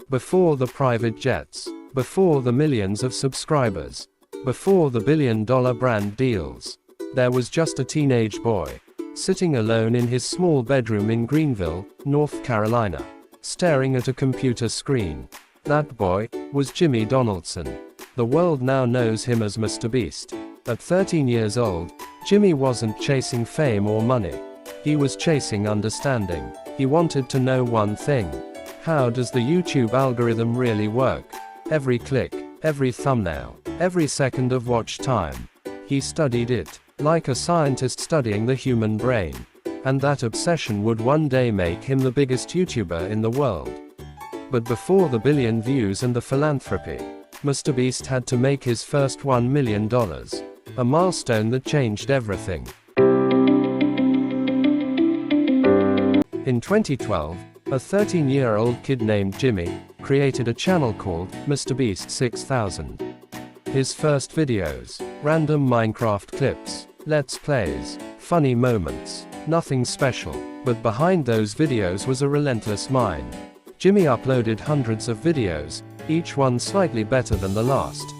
Before the private jets, before the millions of subscribers, before the billion-dollar brand deals, there was just a teenage boy, sitting alone in his small bedroom in Greenville, North Carolina, staring at a computer screen. That boy was Jimmy Donaldson. The world now knows him as MrBeast. At 13 years old, Jimmy wasn't chasing fame or money. He was chasing understanding. He wanted to know one thing. How does the YouTube algorithm really work? Every click, every thumbnail, every second of watch time. He studied it, like a scientist studying the human brain. And that obsession would one day make him the biggest YouTuber in the world. But before the billion views and the philanthropy, MrBeast had to make his first $1 million. A milestone that changed everything. In 2012, a 13-year-old kid named Jimmy created a channel called MrBeast 6000. His first videos, random Minecraft clips, let's plays, funny moments, nothing special, but behind those videos was a relentless mind. Jimmy uploaded hundreds of videos, each one slightly better than the last.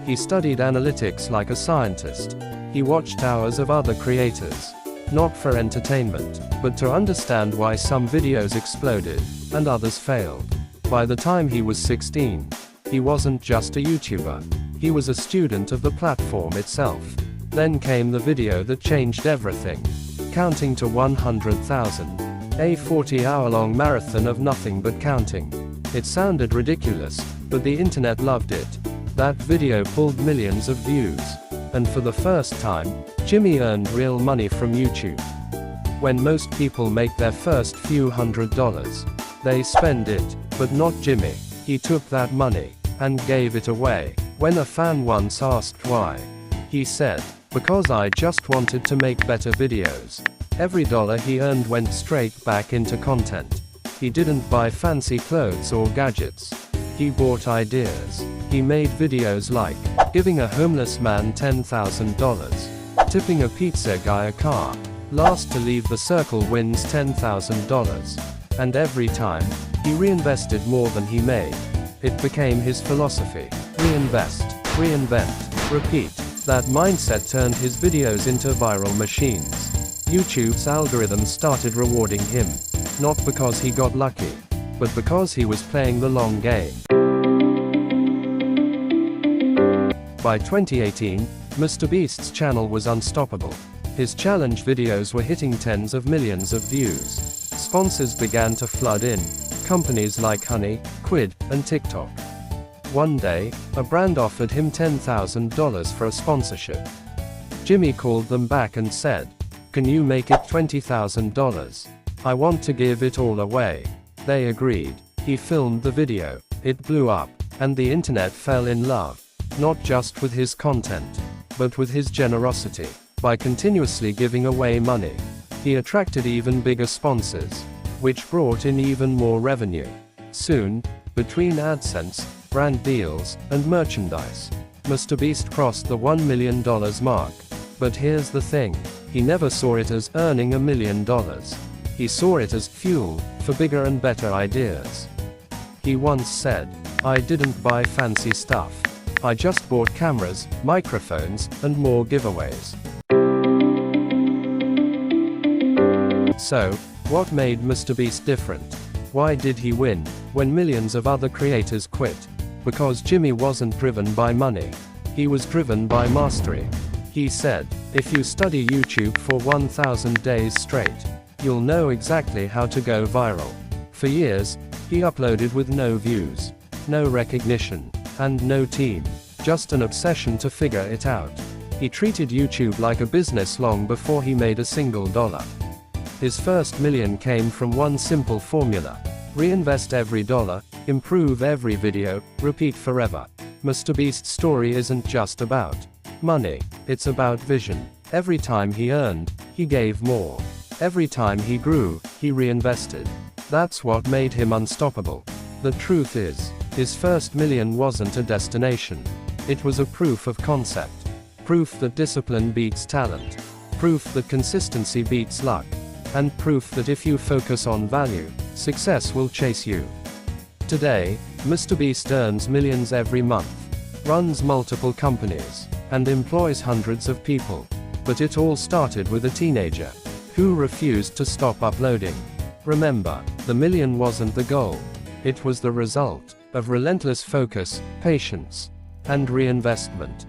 He studied analytics like a scientist. He watched hours of other creators, not for entertainment, but to understand why some videos exploded, and others failed. By the time he was 16, he wasn't just a YouTuber. He was a student of the platform itself. Then came the video that changed everything. Counting to 100,000. A 40-hour-long marathon of nothing but counting. It sounded ridiculous, but the internet loved it. That video pulled millions of views. And for the first time, Jimmy earned real money from YouTube. When most people make their first few $100s, they spend it, but not Jimmy. He took that money and gave it away. When a fan once asked why, he said, "Because I just wanted to make better videos." Every dollar he earned went straight back into content. He didn't buy fancy clothes or gadgets. He bought ideas. He made videos like giving a homeless man $10,000, tipping a pizza guy a car, last to leave the circle wins $10,000. And every time, he reinvested more than he made. It became his philosophy. Reinvest, reinvent, repeat. That mindset turned his videos into viral machines. YouTube's algorithm started rewarding him, not because he got lucky, but because he was playing the long game. By 2018, MrBeast's channel was unstoppable. His challenge videos were hitting tens of millions of views. Sponsors began to flood in, companies like Honey, Quid, and TikTok. One day, a brand offered him $10,000 for a sponsorship. Jimmy called them back and said, "Can you make it $20,000? I want to give it all away." They agreed. He filmed the video. It blew up, and the internet fell in love. Not just with his content, but with his generosity. By continuously giving away money, he attracted even bigger sponsors, which brought in even more revenue. Soon, between AdSense, brand deals, and merchandise, MrBeast crossed the $1 million mark. But here's the thing, he never saw it as earning $1 million. He saw it as fuel for bigger and better ideas. He once said, "I didn't buy fancy stuff. I just bought cameras, microphones, and more giveaways." So, what made MrBeast different? Why did he win, when millions of other creators quit? Because Jimmy wasn't driven by money. He was driven by mastery. He said, "If you study YouTube for 1,000 days straight, you'll know exactly how to go viral." For years, he uploaded with no views, no recognition, and no team. Just an obsession to figure it out. He treated YouTube like a business long before he made a single dollar. His first million came from one simple formula. Reinvest every dollar, improve every video, repeat forever. MrBeast's story isn't just about money, it's about vision. Every time he earned, he gave more. Every time he grew, he reinvested. That's what made him unstoppable. The truth is, his first million wasn't a destination. It was a proof of concept. Proof that discipline beats talent. Proof that consistency beats luck. And proof that if you focus on value, success will chase you. Today, MrBeast earns millions every month, runs multiple companies, and employs hundreds of people. But it all started with a teenager who refused to stop uploading. Remember, the million wasn't the goal. It was the result of relentless focus, patience, and reinvestment.